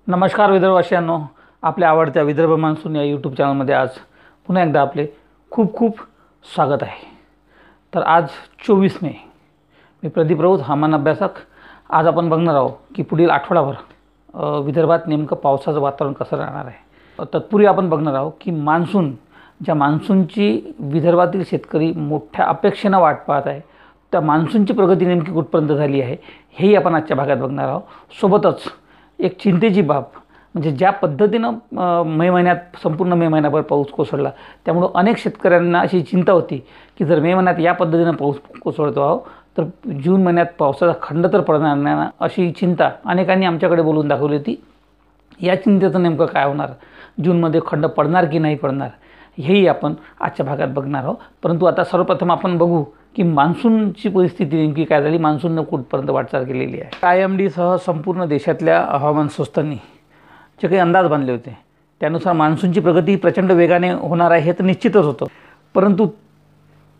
नमस्कार विदर्भवासियांनो, आपल्या आवडत्या विदर्भ मान्सून या यूट्यूब चॅनलमध्ये आज पुन्हा एकदा आपले खूप खूप स्वागत आहे। तर आज 24 मे, मी प्रदीप राऊत, हवामान अभ्यासक। आज आपण बघणार आहोत की पुढील आठवडाभर विदर्भात नेमकं पावसाचं वातावरण कसं राहणार आहे। तत्पूर्वी आपण बघणार आहोत की ज्या मान्सूनची विदर्भातील शेतकरी मोठ्या अपेक्षेने वाट पाहत आहे, त्या मान्सूनची प्रगती नेमकी कुठपर्यंत झाली आहे हेही आपण आजच्या भागात बघणार आहोत। सोबतच एक चिंतेची बाब म्हणजे ज्या पद्धतीनं मे महिन्यात संपूर्ण मे महिनाभर पाऊस कोसळला, त्यामुळे अनेक शेतकऱ्यांना अशी चिंता होती की जर मे महिन्यात या पद्धतीनं पाऊस कोसळतो आहो तर जून महिन्यात पावसाचा खंड तर पडणार नाही, अशी चिंता अनेकांनी आमच्याकडे बोलून दाखवली होती। या चिंतेचं नेमकं काय होणार, जूनमध्ये खंड पडणार की नाही पडणार, हेही आपण आजच्या भागात बघणार आहोत। परंतु आता सर्वप्रथम आपण बघू की मान्सूनची परिस्थिती नेमकी काय झाली, मान्सूननं कुठपर्यंत वाटचाल केलेली आहे। IMD सह संपूर्ण देशातल्या हवामान संस्थांनी जे काही अंदाज बांधले होते त्यानुसार मान्सूनची प्रगती प्रचंड वेगाने होणार आहे हे तर निश्चितच होतं, परंतु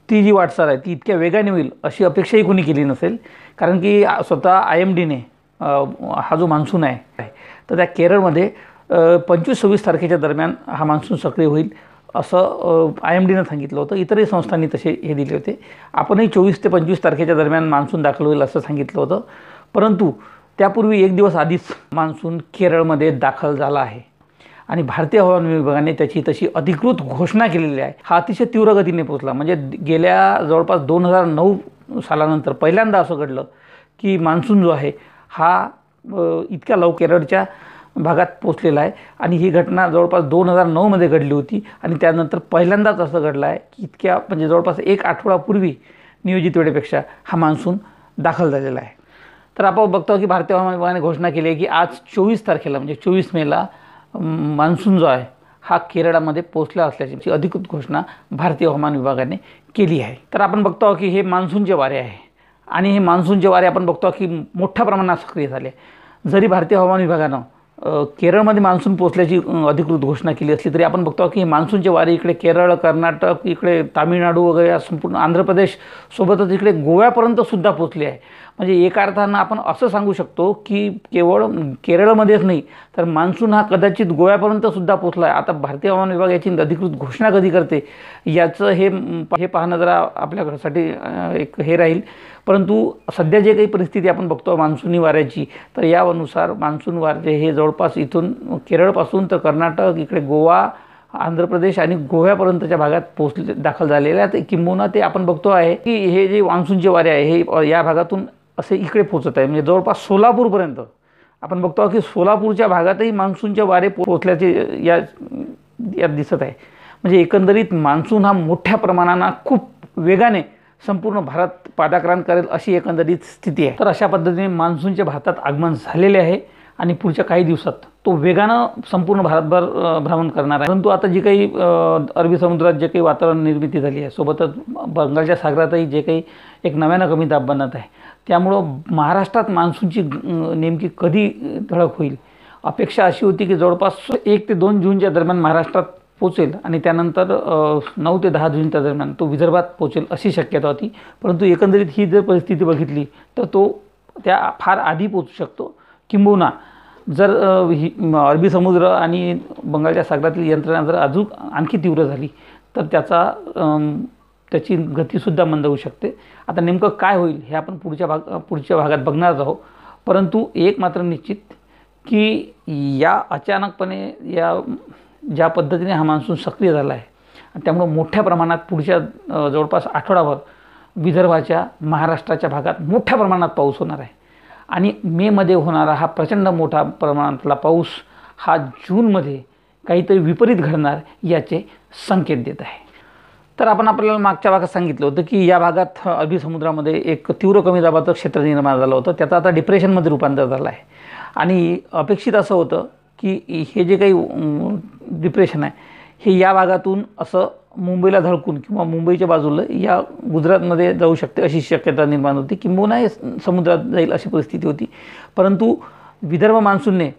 ती जी वाटचाल आहे ती इतक्या वेगाने होईल अशी अपेक्षाही कोणी केली नसेल। कारण की स्वतः IMDने हा जो मान्सून आहे तर त्या केरळमध्ये 25-26 तारखेच्या दरम्यान हा मान्सून सक्रिय होईल असं IMDनं सांगितलं होतं। इतरही संस्थांनी तसे हे दिले होते। आपणही 24 ते 25 तारखेच्या दरम्यान मान्सून दाखल होईल असं सांगितलं होतं, परंतु त्यापूर्वी एक दिवस आधीच मान्सून केरळमध्ये दाखल झाला आहे आणि भारतीय हवामान विभागाने त्याची तशी अधिकृत घोषणा केलेली आहे। हा अतिशय तीव्र गतीने पोहोचला, म्हणजे गेल्या जवळपास 2009 सालानंतर पहिल्यांदा असं घडलं की मान्सून जो आहे हा इतक्या लवकर केरळच्या भागात पोहोचलेला आहे। आणि ही घटना जवळपास 2009 मध्ये घडली होती आणि त्यानंतर पहिल्यांदाच असं घडलं आहे की इतक्या म्हणजे जवळपास एक आठवडापूर्वी नियोजित वेळेपेक्षा हा मान्सून दाखल झालेला आहे। तर आपण बघतो की भारतीय हवामान विभागाने घोषणा केली आहे की आज 24 तारखेला म्हणजे 24 मेला मान्सून जो आहे हा केरळमध्ये पोहोचला असल्याची अधिकृत घोषणा भारतीय हवामान विभागाने केली आहे। तर आपण बघतो की हे मान्सूनचे वारे आहे आणि हे मान्सूनचे वारे आपण बघतो की मोठ्या प्रमाणात सक्रिय झाले। जरी भारतीय हवामान विभागानं केरळमध्ये मान्सून पोहोचल्याची अधिकृत घोषणा केली असली तरी आपण बघतो की मान्सूनचे वारे इकडे केरळ, कर्नाटक, इकडे तामिळनाडू वगैरे संपूर्ण आंध्र प्रदेश सोबतच इकडे गोव्यापर्यंत सुद्धा पोहोचले आहे। म्हणजे एका अर्थानं आपण असं सांगू शकतो की केवळ केरळमध्येच नाही तर मान्सून हा कदाचित गोव्यापर्यंत सुद्धा पोहोचला आहे। आता भारतीय हवामान विभाग याची अधिकृत घोषणा कधी करते याचं हे पाहणं जरा आपल्यासाठी एक हे राहील, परंतु सध्या जे काही परिस्थिती आपण बघतो मान्सूनी वाऱ्याची, तर यानुसार मान्सून वारे हे जवळपास इथून केरळपासून तर कर्नाटक, इकडे गोवा, आंध्र प्रदेश आणि गोव्यापर्यंतच्या भागात दाखल झालेले आहेत। किंबहुना ते आपण बघतो आहे की हे जे मान्सूनचे वारे आहे हे या भागातून असे इकडे पोहोचत आहे, म्हणजे जवळपास सोलापूरपर्यंत आपण बघतो की सोलापूरच्या भागातही मान्सूनचे वारे पोहोचल्याचे यात दिसत आहे। म्हणजे एकंदरीत मान्सून हा मोठ्या प्रमाणानं खूप वेगाने संपूर्ण भारत पादाक्रांत करेल अशी एकंदरीत स्थिती आहे। तर अशा पद्धतीने मान्सूनच्या भारतात आगमन झालेले आहे आणि पुढच्या काही दिवसात तो वेगानं संपूर्ण भारतभर भ्रमण करणार आहे। परंतु आता जी काही अरबी समुद्रात जे काही वातावरण निर्मिती झाली आहे, सोबतच बंगालच्या सागरातही जे काही एक नव्यानं कमी दाब बनत आहे, त्यामुळं महाराष्ट्रात मान्सूनची नेमकी कधी धडक होईल अपेक्षा अशी होती की जवळपास 1 ते 2 जूनच्या दरम्यान महाराष्ट्रात पोचेल आणि त्यानंतर 9 ते 10 जूनच्या दरम्यान तो विदर्भात पोचेल अशी शक्यता होती। परंतु एकंदरीत ही जर परिस्थिती बघितली तर तो त्या फार आधी पोचू शकतो। किंबहुना जर अरबी समुद्र आणि बंगालच्या सागरातील यंत्रणा जर अजून आणखी तीव्र झाली तर त्याची गतीसुद्धा मंद होऊ शकते। आता नेमकं काय होईल हे आपण पुढच्या भागात बघणार आहोत, परंतु एक मात्र निश्चित की या अचानकपणे ज्या पद्धतीने हा मान्सून सक्रिय झाला आहे त्यामुळे मोठ्या प्रमाणात पुढच्या जवळपास आठवडाभर विदर्भाच्या, महाराष्ट्राच्या भागात मोठ्या प्रमाणात पाऊस होणार आहे आणि मेमध्ये होणारा हा प्रचंड मोठा प्रमाणातला पाऊस हा जूनमध्ये काहीतरी विपरीत घडणार याचे संकेत देत आहे। तर आपण आपल्याला मागच्या भागात सांगितलं होतं की या भागात अरबी समुद्रामध्ये एक तीव्र कमी दाबाचं क्षेत्र निर्माण झालं होतं, त्याचं आता डिप्रेशनमध्ये रूपांतर झालं आहे आणि अपेक्षित असं होतं की हे जे काही डिप्रेशन आहे हे या भागातून असं मुंबईला धडकून किंवा मुंबईच्या बाजूला या गुजरातमध्ये जाऊ शकते अशी शक्यता निर्माण होती, किंबहुना हे समुद्रात जाईल अशी परिस्थिती होती। परंतु विदर्भ मान्सूनने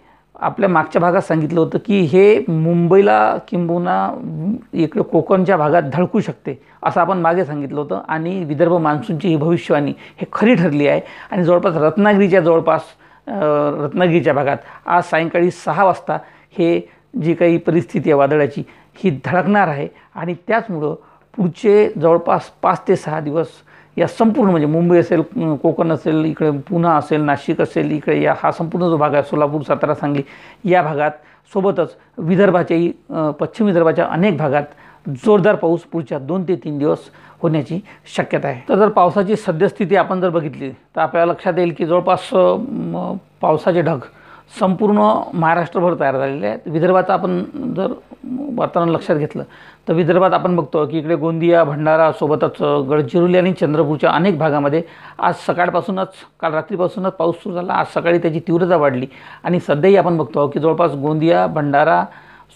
आपल्या मागच्या भागात सांगितलं होतं की हे मुंबईला किंबहुना इकडे कोकणच्या भागात धडकू शकते असं आपण मागे सांगितलं होतं आणि विदर्भ मान्सूनची ही भविष्यवाणी हे खरी ठरली आहे आणि जवळपास रत्नागिरीच्या भागात आज सायंकाळी 6 वाजता हे जी काही परिस्थिती आहे वादळाची ही धडकणार आहे आणि त्याचमुळं पुढचे जवळपास 5 ते 6 दिवस या संपूर्ण म्हणजे मुंबई असेल, कोकण असेल, इकडे पुणे असेल, नाशिक असेल, इकडे हा संपूर्ण जो भाग आहे सोलापूर, सातारा, सांगली या भागात सोबतच विदर्भाच्याही पश्चिम विदर्भाच्या अनेक भागात जोरदार पाऊस पुढच्या 2 ते 3 दिवस होण्याची शक्यता आहे. तर जर पावसाची सद्यस्थिती आपण जर बघितली तर आपल्याला लक्षात येईल की जवळपास पावसाचे ढग संपूर्ण महाराष्ट्रभर तयार झालेले आहेत. विदर्भाचं आपण जर वातावरण लक्षात घेतलं तर विदर्भात आपण बघतो की इकडे गोंदिया, भंडारा सोबतच गडचिरोली आणि चंद्रपूरच्या अनेक भागामध्ये आज सकाळपासूनच काल रात्रीपासूनच पाऊस सुरू झाला. आज सकाळी त्याची तीव्रता वाढली आणि सध्याही आपण बघतो की जवळपास गोंदिया, भंडारा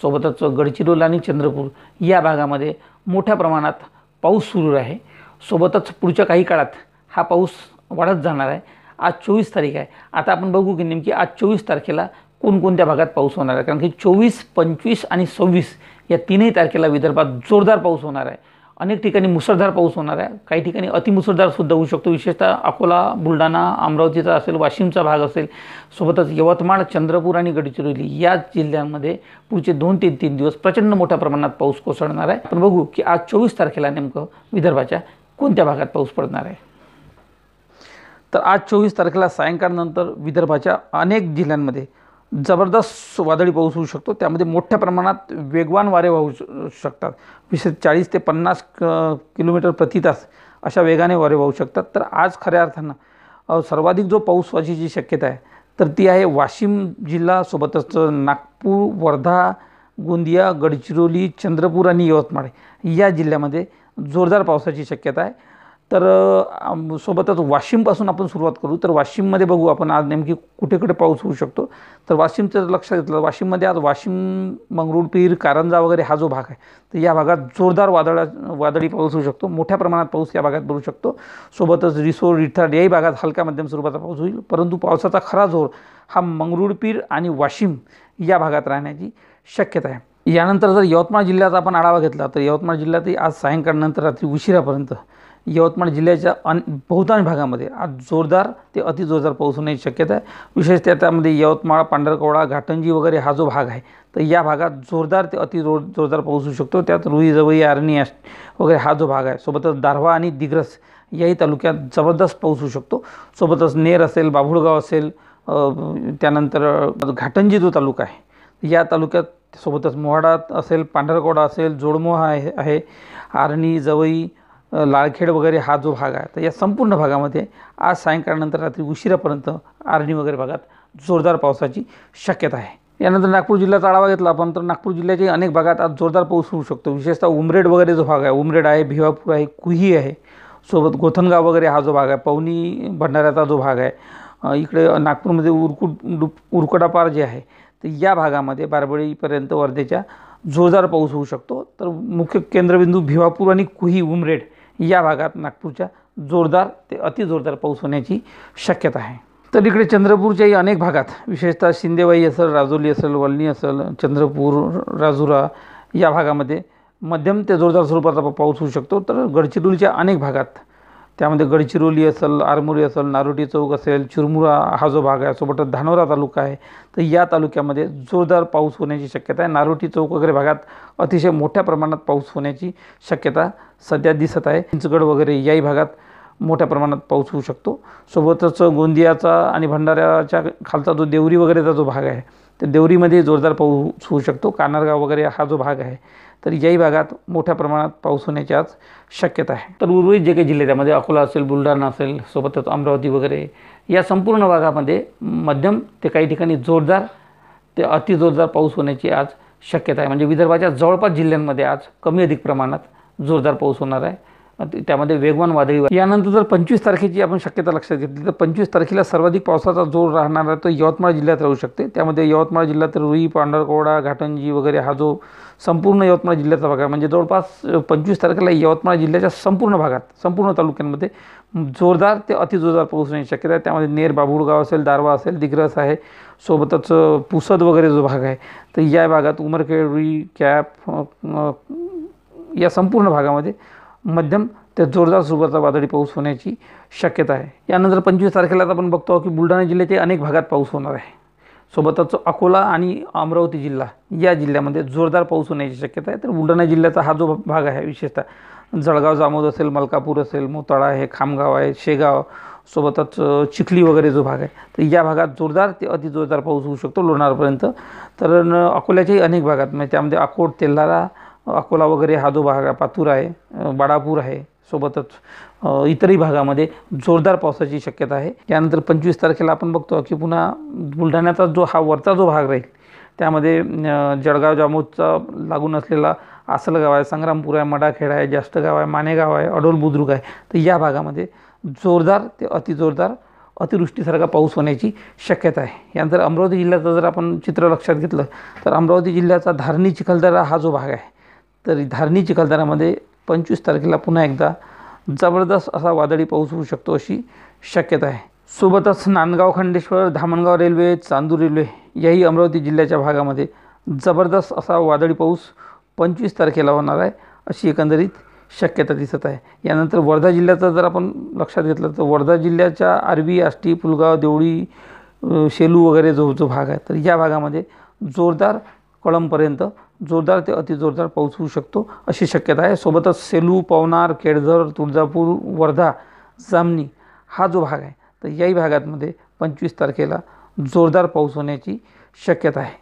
सोबतच गडचिरोली आणि चंद्रपूर या भागामध्ये मोठ्या प्रमाणात पाऊस सुरू आहे. सोबतच पुढच्या काही काळात हा पाऊस वाढत जाणार आहे. आज 24 तारीख आहे. आता आपण बघू की नेमकी आज 24 तारखेला कोणकोणत्या भागात पाऊस होणार आहे, कारण की 24, 25 आणि 26 या तीनही तारखेला विदर्भात जोरदार पाऊस होणार आहे. अनेक ठिकाणी मुसळधार पाऊस होणार आहे. काही ठिकाणी अतिमुसळधारसुद्धा होऊ शकतो. विशेषतः अकोला, बुलढाणा, अमरावतीचा असेल, वाशिमचा भाग असेल, सोबतच यवतमाळ, चंद्रपूर आणि गडचिरोली या जिल्ह्यांमध्ये पुढचे 2 ते 3 दिवस प्रचंड मोठ्या प्रमाणात पाऊस कोसळणार आहे. आपण बघू की आज 24 तारखेला नेमकं विदर्भाच्या कोणत्या भागात पाऊस पडणार आहे. तर आज 24 तारखेला सायंकाळनंतर विदर्भाच्या अनेक जिल्ह्यांमध्ये जबरदस्त वादळी पाऊस होऊ शकतो. त्यामध्ये मोठ्या प्रमाणात वेगवान वारे वाहू शकतात. विशेष 40 ते 50 किलोमीटर प्रति तास अशा वेगाने वारे वाहू शकतात. तर आज खऱ्या अर्थानं सर्वाधिक जो पाऊस व्हायची शक्यता आहे तर ती आहे वाशिम जिल्हा सोबतच नागपूर, वर्धा, गोंदिया, गडचिरोली, चंद्रपूर आणि यवतमाळ या जिल्ह्यामध्ये जोरदार पावसाची शक्यता आहे. तर सोबतच वाशिमपासून आपण सुरुवात करू. तर वाशिममध्ये बघू आपण आज नेमकी कुठे पाऊस होऊ शकतो. तर वाशिमचं लक्षात घेतलं, वाशिममध्ये आज वाशिम, मंगरुळपीर, कारंजा वगैरे हा जो भाग आहे तर या भागात जोरदार वादळी पाऊस होऊ शकतो. मोठ्या प्रमाणात पाऊस या भागात पडू शकतो. सोबतच रिसोड, रिठाड याही भागात हलका मध्यम स्वरूपाचा पाऊस होईल. परंतु पावसाचा खरा जोर हा मंगरुळपीर आणि वाशिम या भागात राहण्याची शक्यता आहे. यानंतर जर यवतमाळ जिल्ह्याचा आपण आढावा घेतला तर यवतमाळ जिल्ह्यातही आज सायंकाळनंतर रात्री उशिरापर्यंत यवतमाळ जिल्ह्याच्या बहुतांश भागामध्ये आज जोरदार ते अतिजोरदार पाऊस होण्याची शक्यता आहे. विशेषतः त्यामध्ये यवतमाळ, पांढरकवडा, घाटंजी वगैरे हा जो भाग आहे तर या भागात जोरदार ते जोरदार पाऊस होऊ शकतो. त्यात रुई, जवई, आर्णी वगैरे हा जो भाग आहे, सोबतच दारव्हा आणि दिग्रस याही तालुक्यात जबरदस्त पाऊस होऊ शकतो. सोबतच नेर असेल, बाभुळगाव असेल, त्यानंतर घाटंजी जो तालुका आहे या तालुक्यात सोबतच मोहाडा असेल, पांढरकवडा असेल, जोडमोहा आहे, आर्णी, जवई, लाळखेड वगैरे हा जो भाग आहे तर या संपूर्ण भागामध्ये आज सायंकाळनंतर रात्री उशिरापर्यंत आर्णी वगैरे भागात जोरदार पावसाची शक्यता आहे. यानंतर नागपूर जिल्ह्याचा आढावा घेतला आपण तर नागपूर जिल्ह्याच्या अनेक भागात आज जोरदार पाऊस होऊ शकतो. विशेषतः उमरेड वगैरे जो भाग आहे, उमरेड आहे, भिवापूर आहे, कुही आहे, सोबत गोथनगाव वगैरे हा जो भाग आहे, पवनी भंडाऱ्याचा जो भाग आहे, इकडे नागपूरमध्ये उरकडापार जे आहे तर या भागामध्ये बारबळीपर्यंत वर्धेच्या जोरदार पाऊस होऊ शकतो. तर मुख्य केंद्रबिंदू भिवापूर आणि कुही, उमरेड या भागात नागपूरच्या जोरदार ते अतिजोरदार पाऊस होण्याची शक्यता आहे. तर इकडे चंद्रपूरच्याही अनेक भागात विशेषतः शिंदेवाई असेल, राजोली असेल, वलनी असेल, चंद्रपूर, राजुरा या भागामध्ये मध्यम ते जोरदार स्वरूपाचा पाऊस होऊ शकतो. तर गडचिरोलीच्या अनेक भागात त्यामध्ये गडचिरोली असेल, आरमोरी असेल, नारोटी चौक असेल, चिरमुरा हा जो भाग आहे, सोबतच धानोरा तालुका आहे तर या तालुक्यामध्ये जोरदार पाऊस होण्याची शक्यता आहे. नारोटी चौक वगैरे भागात अतिशय मोठ्या प्रमाणात पाऊस होण्याची शक्यता सध्या दिसत आहे. चिंचगड वगैरे याही भागात मोठ्या प्रमाणात पाऊस होऊ शकतो. सोबतच गोंदियाचा आणि भंडाऱ्याच्या खालचा जो देवरी वगैरेचा जो भाग आहे तर देवरीमध्ये जोरदार पाऊस होऊ शकतो. कानारगाव वगैरे हा जो भाग आहे तर याही भागात मोठ्या प्रमाणात पाऊस होण्याची आज शक्यता आहे. तर उर्वरित जे काही जिल्हे त्यामध्ये अकोला असेल, बुलढाणा असेल, सोबतच अमरावती वगैरे या संपूर्ण भागामध्ये मध्यम ते काही ठिकाणी जोरदार ते अतिजोरदार पाऊस होण्याची आज शक्यता आहे. म्हणजे विदर्भाच्या जवळपास जिल्ह्यांमध्ये आज कमी अधिक प्रमाणात जोरदार पाऊस होणार आहे. त्यामध्ये वेगवान वादळी. यानंतर जर 25 तारखेची आपण शक्यता लक्षात घेतली तर 25 तारखेला सर्वाधिक पावसाचा जोर राहणार आहे तो यवतमाळ जिल्ह्यात राहू शकते. त्यामध्ये यवतमाळ जिल्ह्यात रुई, पांढरकवडा, घाटंजी वगैरे हा जो संपूर्ण यवतमाळ जिल्ह्याचा भाग आहे म्हणजे जवळपास 25 तारखेला यवतमाळ जिल्ह्याच्या संपूर्ण भागात, संपूर्ण तालुक्यांमध्ये जोरदार ते अतिजोरदार पाऊस होण्याची शक्यता आहे. त्यामध्ये नेर, बाभुळगाव असेल, दारवा असेल, दिग्रस आहे, सोबतच पुसद वगैरे जो भाग आहे तर या भागात उमरखेड, रुई, कॅप या संपूर्ण भागामध्ये मध्यम ते जोरदार स्वरूपाचा वादळी पाऊस होण्याची शक्यता आहे. यानंतर 25 तारखेला आपण बघतो की बुलढाणा जिल्ह्याच्या अनेक भागात पाऊस होणार आहे. सोबतच अकोला आणि अमरावती जिल्हा या जिल्ह्यामध्ये जोरदार पाऊस होण्याची शक्यता आहे. तर बुलढाणा जिल्ह्याचा हा जो भाग आहे विशेषतः जळगाव, जामोद असेल, मलकापूर असेल, मोताळा आहे, खामगाव आहे, शेगाव, सोबतच चिखली वगैरे जो भाग आहे तर या भागात जोरदार ते अतिजोरदार पाऊस होऊ शकतो लोणारपर्यंत. तर अकोल्याच्याही अनेक भागात म्हणजे त्यामध्ये अकोट, तेल्हारा, अकोला वगैरे हा जो भाग आहे, पातूर आहे, बाळापूर आहे, सोबतच इतरही भागामध्ये जोरदार पावसाची शक्यता आहे. त्यानंतर 25 तारखेला आपण बघतो की पुन्हा बुलढाण्याचा जो हा वरचा जो भाग राहील त्यामध्ये जळगाव, जामोदचा लागून असलेला आसलगाव आहे, संग्रामपूर आहे, मडाखेड आहे, जास्तगाव आहे, मानेगाव आहे, अडोल बुद्रुक आहे तर या भागामध्ये जोरदार ते अतिजोरदार अतिवृष्टीसारखा पाऊस होण्याची शक्यता आहे. यानंतर अमरावती जिल्ह्याचं जर आपण चित्र लक्षात घेतलं तर अमरावती जिल्ह्याचा धारणी, चिखलदरा हा जो भाग आहे तर धारणी, चिखलदरामध्ये 25 तारखेला पुन्हा एकदा जबरदस्त असा वादळी पाऊस होऊ शकतो अशी शक्यता आहे. सोबतच नांदगाव, खंडेश्वर, धामणगाव रेल्वे, चांदूर रेल्वे याही अमरावती जिल्ह्याच्या भागामध्ये जबरदस्त असा वादळी पाऊस 25 तारखेला होणार आहे अशी एकंदरीत शक्यता दिसत आहे. यानंतर वर्धा जिल्ह्याचं जर आपण लक्षात घेतलं तर वर्धा जिल्ह्याच्या आर्वी, आष्टी, पुलगाव, देवळी, शेलू वगैरे जो भाग आहे तर या भागामध्ये जोरदार कळंबपर्यंत जोरदार ते अतिजोरदार पाऊस होऊ शकतो अशी शक्यता आहे. सोबतच सेलू, पवनार, केळझर, तुळजापूर, वर्धा, जामणी हा जो भाग आहे तर याही भागांमध्ये 25 तारखेला जोरदार पाऊस होण्याची शक्यता आहे.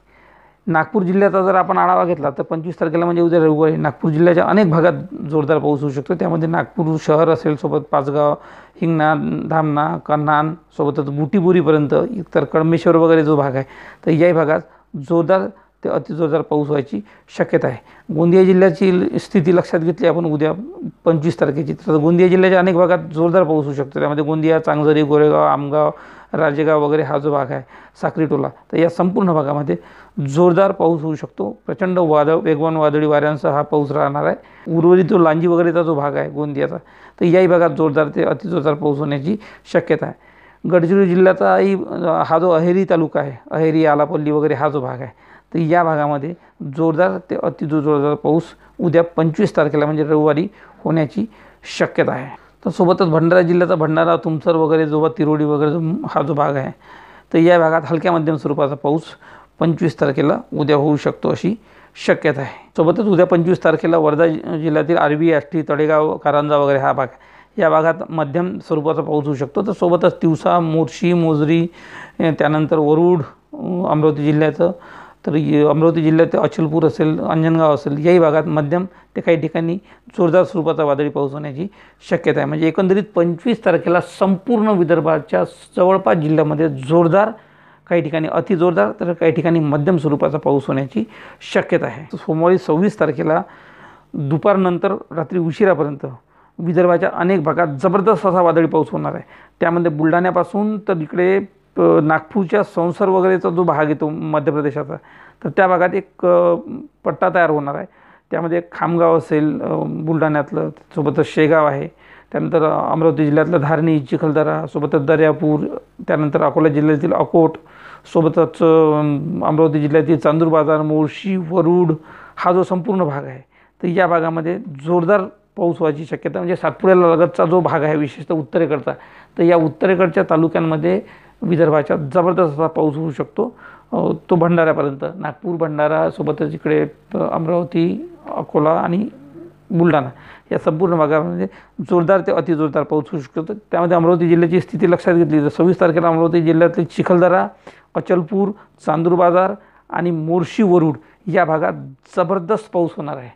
नागपूर जिल्ह्याचा जर आपण आढावा घेतला तर 25 तारखेला म्हणजे उद्या रविवारी नागपूर जिल्ह्याच्या अनेक भागात जोरदार पाऊस होऊ शकतो. त्यामध्ये नागपूर शहर असेल, सोबत पाचगाव, हिंगणा, धामणा, कन्हान, सोबतच बुटीबोरीपर्यंत, इतर कळमेश्वर वगैरे जो भाग आहे तर याही भागात जोरदार ते अतिजोरदार पाऊस व्हायची शक्यता आहे. गोंदिया जिल्ह्याची स्थिती लक्षात घेतली आपण उद्या 25 तारखेची तर गोंदिया जिल्ह्याच्या अनेक भागात जोरदार पाऊस होऊ शकतो. त्यामध्ये गोंदिया, चांगजरी, गोरेगाव, आमगाव, राजेगाव वगैरे हा जो भाग आहे, साक्रीटोला तर या संपूर्ण भागामध्ये जोरदार पाऊस होऊ शकतो. प्रचंड वेगवान वादळी वाऱ्यांसह हा पाऊस राहणार आहे. उर्वरित जो लांजी वगैरेचा जो भाग आहे गोंदियाचा तर याही भागात जोरदार ते अतिजोरदार पाऊस होण्याची शक्यता आहे. गडचिरोली जिल्ह्याचाही हा जो अहेरी तालुका आहे, अहेरी, आलापल्ली वगैरे हा जो भाग आहे तर या भागामध्ये जोरदार ते अतिजोरदार पाऊस उद्या 25 तारखेला म्हणजे रविवारी होण्याची शक्यता आहे. तर सोबतच भंडारा जिल्ह्याचा भंडारा, तुमसर वगैरे जो तिरोडी वगैरे हा जो भाग आहे तर या भागात हलक्या मध्यम स्वरूपाचा पाऊस 25 तारखेला उद्या होऊ शकतो अशी शक्यता आहे. सोबतच उद्या 25 तारखेला वर्धा जिल्ह्यातील आर्वी, आष्टी, तळेगाव, कारंजा वगैरे हा भाग या भागात मध्यम स्वरूपाचा पाऊस होऊ शकतो. तर सोबतच तिवसा, मोर्शी, मोजरी, त्यानंतर वरुड अमरावती जिल्ह्याचं, तर अमरावती जिल्ह्यात अचलपूर असेल, अंजनगाव असेल याही भागात मध्यम ते काही ठिकाणी जोरदार स्वरूपाचा वादळी पाऊस होण्याची शक्यता आहे. म्हणजे एकंदरीत 25 तारखेला संपूर्ण विदर्भाच्या जवळपास जिल्ह्यामध्ये जोरदार, काही ठिकाणी अतिजोरदार तर काही ठिकाणी मध्यम स्वरूपाचा पाऊस होण्याची शक्यता आहे. सोमवारी 26 तारखेला दुपारनंतर रात्री उशिरापर्यंत विदर्भाच्या अनेक भागात जबरदस्त असा वादळी पाऊस होणार आहे. त्यामध्ये बुलढाण्यापासून तर इकडे नागपूरच्या संसर वगैरेचा जो भाग येतो मध्य प्रदेशाचा तर त्या भागात एक पट्टा तयार होणार आहे. त्यामध्ये खामगाव असेल बुलढाण्यातलं, सोबतच शेगाव आहे, त्यानंतर अमरावती जिल्ह्यातलं धारणी, चिखलदरा, सोबतच दर्यापूर, त्यानंतर अकोला जिल्ह्यातील अकोट, सोबतच अमरावती जिल्ह्यातील चांदूर बाजार, मोर्शी, वरुड हा जो संपूर्ण भाग आहे तर या भागामध्ये जोरदार पाऊस व्हायची शक्यता. म्हणजे सातपुड्याला लगतचा जो भाग आहे विशेषतः उत्तरेकडचा तर या उत्तरेकडच्या तालुक्यांमध्ये विदर्भाच्या जबरदस्त असा पाऊस होऊ शकतो. तो भंडाऱ्यापर्यंत, नागपूर, भंडारा, सोबतच इकडे अमरावती, अकोला आणि बुलढाणा या संपूर्ण भागामध्ये जोरदार ते अतिजोरदार पाऊस होऊ शकतो. त्यामध्ये अमरावती जिल्ह्याची स्थिती लक्षात घेतली तर 26 तारखेला अमरावती जिल्ह्यातले चिखलदरा, अचलपूर, चांदूर बाजार आणि मोर्शी, वरुड या भागात जबरदस्त पाऊस होणार आहे.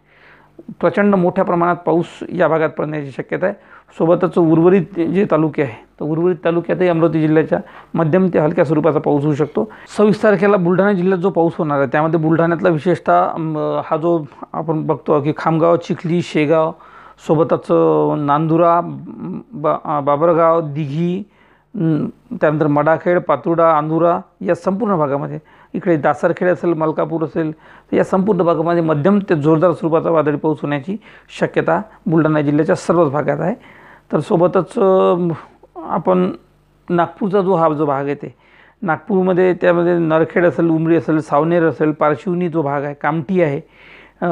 प्रचंड मोठ्या प्रमाणात पाऊस या भागात पडण्याची शक्यता आहे. सोबतच उर्वरित जे तालुके आहे तर उर्वरित तालुक्यातही अमरावती जिल्ह्याच्या मध्यम ते हलक्या स्वरूपाचा पाऊस होऊ शकतो. 26 तारखेला बुलढाणा जिल्ह्यात जो पाऊस होणार आहे त्यामध्ये बुलढाण्यातला विशेषतः हा जो आपण बघतो की खामगाव, चिखली, शेगाव, सोबतच नांदुरा, बाबरगाव, दिघी, त्यानंतर मडाखेड, पातुर्डा, अंदुरा या संपूर्ण भागामध्ये, इकडे दासरखेड असेल, मलकापूर असेल तर या संपूर्ण भागामध्ये मध्यम ते जोरदार स्वरूपाचा वादळी पाऊस होण्याची शक्यता बुलढाणा जिल्ह्याच्या सर्वच भागात आहे. तर सोबतच आपण नागपूरचा जो भाग आहे ते नागपूरमध्ये त्यामध्ये नरखेड असेल, उमरी असेल, सावनेर असेल, पारशिवनी जो भाग आहे, कामठी आहे,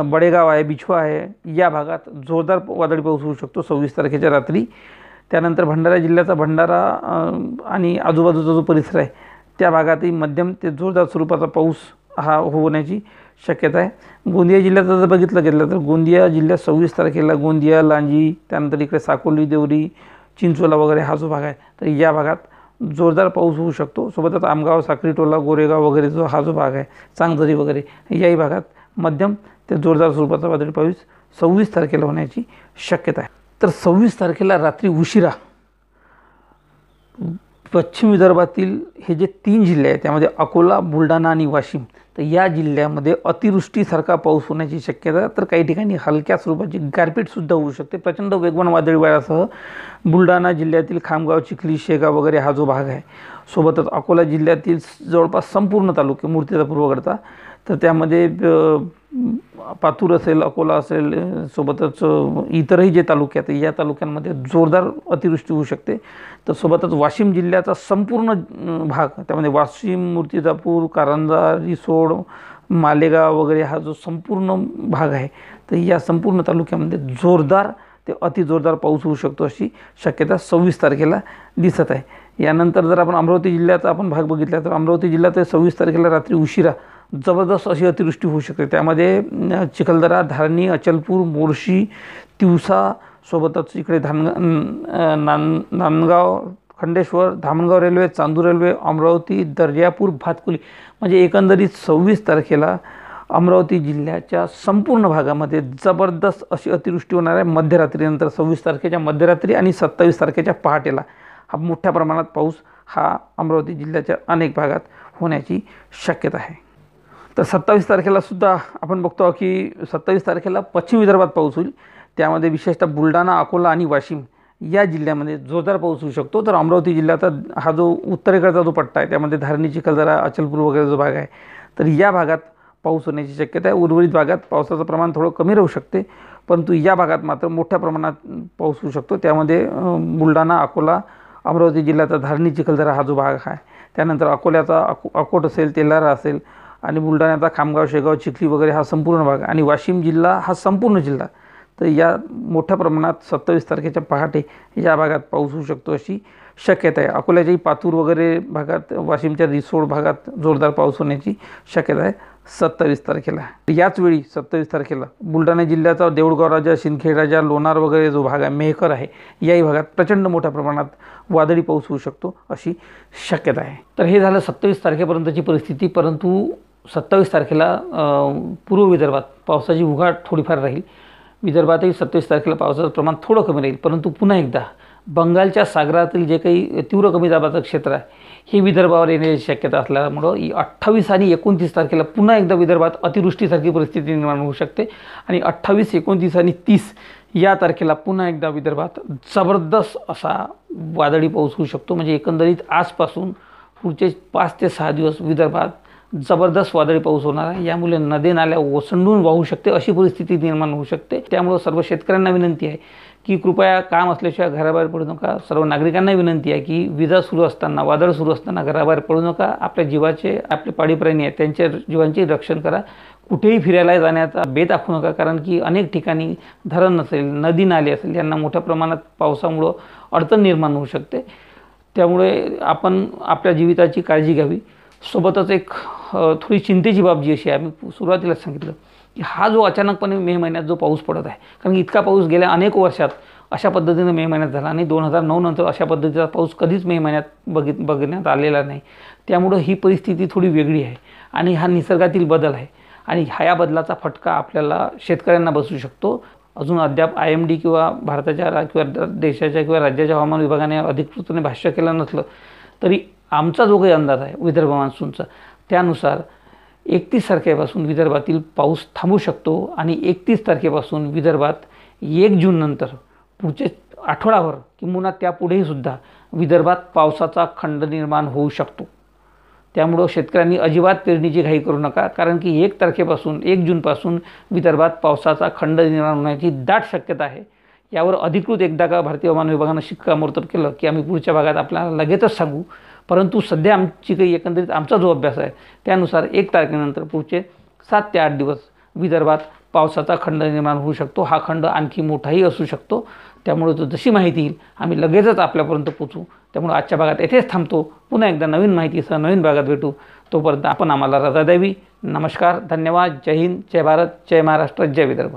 बडेगाव आहे, बिछवा आहे, या भागात जोरदार वादळी पाऊस होऊ शकतो 26 तारखेच्या रात्री. त्यानंतर भंडारा जिल्ह्याचा भंडारा आणि आजूबाजूचा जो परिसर आहे त्या भागातही मध्यम ते जोरदार स्वरूपाचा पाऊस हा होण्याची शक्यता आहे. गोंदिया जिल्ह्याचं जर बघितलं गेलं तर गोंदिया जिल्ह्यात 26 तारखेला गोंदिया, लांजी, त्यानंतर इकडे साकोली, देवरी, चिंचोला वगैरे हा जो भाग आहे तर या भागात जोरदार पाऊस होऊ शकतो. सोबतच आमगाव, साक्रीटोला, गोरेगाव वगैरे हा जो भाग आहे, चांगदरी वगैरे याही भागात मध्यम ते जोरदार स्वरूपाचा वादळी पाऊस 26 तारखेला होण्याची शक्यता आहे. तर 26 तारखेला रात्री उशिरा पश्चिम विदर्भातील हे जे 3 जिल्हे आहेत त्यामध्ये अकोला, बुलढाणा आणि वाशिम तर या जिल्ह्यामध्ये अतिवृष्टीसारखा पाऊस होण्याची शक्यता. तर काही ठिकाणी हलक्या स्वरूपाची गारपीटसुद्धा होऊ शकते. प्रचंड वेगवान वादळी वाऱ्यासह बुलढाणा जिल्ह्यातील खामगाव, चिखली, शेगाव वगैरे हा जो भाग आहे, सोबतच अकोला जिल्ह्यातील जवळपास संपूर्ण तालुके मूर्तिजापूर वगळता तर त्यामध्ये पातूर असेल, अकोला असेल, सोबतच इतरही जे तालुके आहेत या तालुक्यांमध्ये जोरदार अतिवृष्टी होऊ शकते. तर सोबतच वाशिम जिल्ह्याचा संपूर्ण भाग त्यामध्ये वाशिम, मूर्तिजापूर, कारंजा, रिसोड, मालेगाव वगैरे हा जो संपूर्ण भाग आहे तर या संपूर्ण तालुक्यामध्ये जोरदार ते अतिजोरदार पाऊस होऊ शकतो अशी शक्यता 26 तारखेला दिसत आहे. यानंतर जर आपण अमरावती जिल्ह्याचा भाग बघितला तर अमरावती जिल्ह्यात 26 तारखेला रात्री उशिरा जबरदस्त अशी अतिवृष्टी होऊ शकते. त्यामध्ये चिखलदरा, धारणी, अचलपूर, मोर्शी, तिवसा, सोबतच इकडे नांदगाव, खंडेश्वर, धामणगाव रेल्वे, चांदूर रेल्वे, अमरावती, दर्यापूर, भातकुली म्हणजे एकंदरीत 26 तारखेला अमरावती जिल्ह्याच्या संपूर्ण भागामध्ये जबरदस्त अशी अतिवृष्टी होणार आहे. मध्यरात्रीनंतर 26 तारखेच्या मध्यरात्री आणि 27 तारखेच्या पहाटेला हा मोठ्या प्रमाणात पाऊस हा अमरावती जिल्ह्याच्या अनेक भागात होण्याची शक्यता आहे. तर 27 तारखेला सुद्धा आपण बघतो की 27 तारखेला पश्चिम विदर्भात पाऊस होईल. त्यामध्ये विशेषतः बुलढाणा, अकोला आणि वाशिम या जिल्ह्यामध्ये जोरदार पाऊस होऊ शकतो. तर अमरावती जिल्ह्याचा हा जो उत्तरेकडचा जो पट्टा आहे त्यामध्ये धारणी, चिखलदरा, अचलपूर वगैरे जो भाग आहे तर या भागात पाऊस होण्याची शक्यता आहे. उर्वरित भागात पावसाचं प्रमाण थोडं कमी राहू शकते, परंतु या भागात मात्र मोठ्या प्रमाणात पाऊस होऊ शकतो. त्यामध्ये बुलढाणा, अकोला, अमरावती जिल्ह्याचा धारणी, चिखलदरा हा जो भाग आहे, त्यानंतर अकोल्याचा अकोट असेल, तेल्हारा असेल आणि बुलढाण्याचा खामगाव, शेगाव, चिखली वगैरे हा संपूर्ण भाग आणि वाशिम जिल्हा हा संपूर्ण जिल्हा तर या मोठ्या प्रमाणात 27 तारखेच्या पहाटे या भागात पाऊस होऊ शकतो अशी शक्यता आहे. अकोल्याच्याही पातूर वगैरे भागात, वाशिमच्या रिसोड भागात जोरदार पाऊस होण्याची शक्यता आहे 27 तारखेला. याचवेळी 27 तारखेला बुलढाणा जिल्ह्याचा देऊळगाव राजा, सिंदखेड राजा, लोणार वगैरे जो भाग आहे, मेहकर आहे, याही भागात प्रचंड मोठ्या प्रमाणात वादळी पाऊस होऊ शकतो अशी शक्यता आहे. तर हे झालं 27 तारखेपर्यंतची परिस्थिती. परंतु 27 तारखेला पूर्व विदर्भात पावसाची उघाड थोडीफार राहील. विदर्भातही 27 तारखेला पावसाचं प्रमाण थोडं कमी राहील. परंतु पुन्हा एकदा बंगालच्या सागरातील जे काही तीव्र कमी दाबाचं क्षेत्र आहे हे विदर्भावर येण्याची शक्यता असल्यामुळं 28 आणि 29 तारखेला पुन्हा एकदा विदर्भात अतिवृष्टीसारखी परिस्थिती निर्माण होऊ शकते आणि 28, 29 आणि 30 या तारखेला पुन्हा एकदा विदर्भात जबरदस्त असा वादळी पाऊस होऊ शकतो. म्हणजे एकंदरीत आजपासून पुढचे 5 ते 6 दिवस विदर्भात जबरदस्त वादळी पाऊस होणार आहे. यामुळे नदी नाल्या ओसंडून वाहू शकते अशी परिस्थिती निर्माण होऊ शकते. त्यामुळे सर्व शेतकऱ्यांना विनंती आहे की कृपया काम असल्याशिवाय घराबाहेर पडू नका. सर्व नागरिकांना विनंती आहे की विजा सुरू असताना, वादळ सुरू असताना घराबाहेर पडू नका. आपल्या जीवाचे, आपले पाळीव प्राणी आहेत त्यांच्या जीवांचे रक्षण करा. कुठेही फिरायला जाण्याचा बेत आखू नका, कारण की अनेक ठिकाणी धरण नसेल, नदी नाले असेल यांना मोठ्या प्रमाणात पावसामुळं अडचण निर्माण होऊ शकते. त्यामुळे आपण आपल्या जीविताची काळजी घ्यावी. सोबतच एक थोडी चिंतेची बाब जी अशी आहे, मी सुरुवातीलाच सांगितलं की हा जो अचानकपणे मे महिन्यात जो पाऊस पडत आहे, कारण की इतका पाऊस गेल्या अनेक वर्षात अशा पद्धतीनं मे महिन्यात झाला आणि 2009 नंतर अशा पद्धतीचा पाऊस कधीच मे महिन्यात बघण्यात आलेला नाही. त्यामुळं ही परिस्थिती थोडी वेगळी आहे आणि हा निसर्गातील बदल आहे आणि ह्या बदलाचा फटका आपल्याला शेतकऱ्यांना बसू शकतो. अजून अद्याप IMD किंवा भारताच्या किंवा देशाच्या किंवा राज्याच्या हवामान विभागाने अधिकृतपणे भाष्य केलं नसलं तरी आमचा जो काही अंदाज आहे विदर्भ मान्सूनचा त्यानुसार 31 तारखेपासून विदर्भातील पाऊस थांबू शकतो आणि 31 तारखेपासून विदर्भात 1 जून नंतर पुढचे आठवडाभर किंवा त्यापुढेही सुद्धा विदर्भात पावसाचा खंड निर्माण होऊ शकतो. त्यामुळं शेतकऱ्यांनी अजिबात पेरणीची घाई करू नका, कारण की 1 तारखेपासून 1 जूनपासून विदर्भात पावसाचा खंड निर्माण होण्याची दाट शक्यता आहे. यावर अधिकृत एकदा का भारतीय हवामान विभागानं शिक्कामोर्तब केलं की आम्ही पुढच्या भागात आपल्याला लगेचच सांगू. परंतु सध्या आमची काही एकंदरीत आमचा जो अभ्यास आहे त्यानुसार 1 तारखेनंतर पुढचे 7 ते 8 दिवस विदर्भात पावसाचा खंड निर्माण होऊ शकतो. हा खंड आणखी मोठाही असू शकतो. त्यामुळे तो जशी माहिती येईल आम्ही लगेचच आपल्यापर्यंत पोचू. त्यामुळे आजच्या भागात येथेच थांबतो. पुन्हा एकदा नवीन माहितीसह नवीन भागात भेटू. तोपर्यंत आपण आम्हाला रजा द्यावी. नमस्कार, धन्यवाद. जय हिंद, जय भारत, जय महाराष्ट्र, जय विदर्भ.